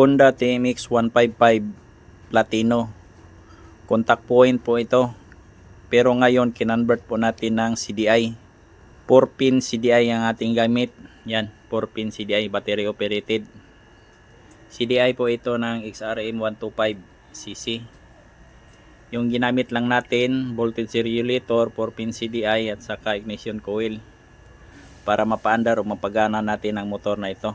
Honda TMX 155 Platino. Contact point po ito. Pero ngayon kinonvert po natin ng CDI. 4-pin CDI ang ating gamit. Yan, 4-pin CDI battery operated. CDI po ito ng XRM 125cc. Yung ginamit lang natin, voltage regulator, 4-pin CDI at saka ignition coil para mapaandar o mapagana natin ang motor na ito.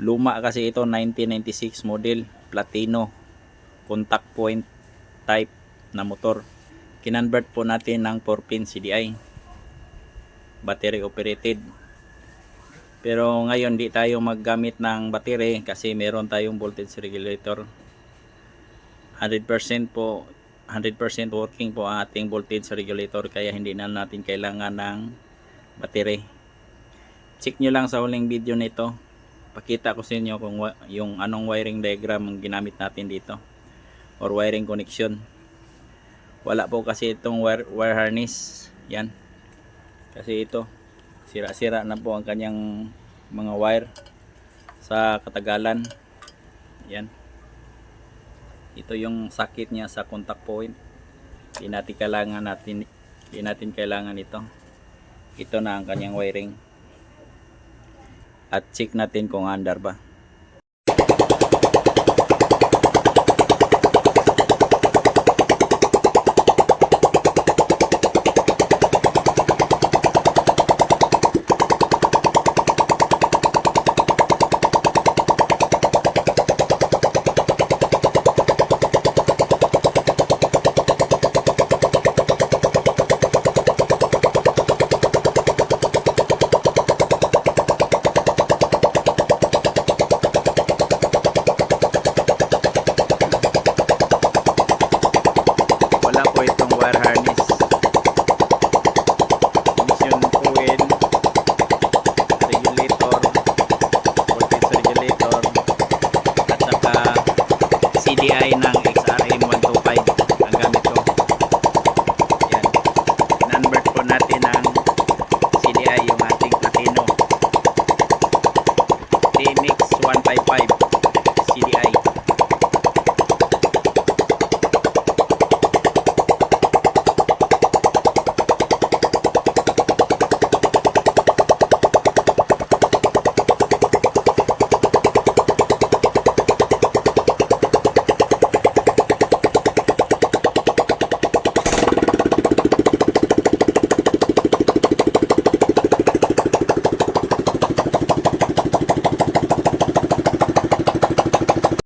Luma kasi ito, 1996 model, Platino, contact point type na motor. Kinonvert po natin ng 4-pin CDI, battery operated. Pero ngayon di tayo maggamit ng battery kasi meron tayong voltage regulator. 100% po, 100% working po ang ating voltage regulator, kaya hindi na natin kailangan ng battery. Check nyo lang sa huling video nito. Pakita ko sa inyo kung yung anong wiring diagram ang ginamit natin dito or wiring connection. Wala po kasi itong wire harness. Yan. Kasi ito, sira-sira na po ang kanyang mga wire sa katagalan. Yan. Ito yung sakit niya sa contact point. Hindi natin kailangan ito. Ito na ang kanyang wiring. At check natin kung andar ba. Wala po itong wire harness, ignition coil, regulator, voltage regulator, at saka CDI ng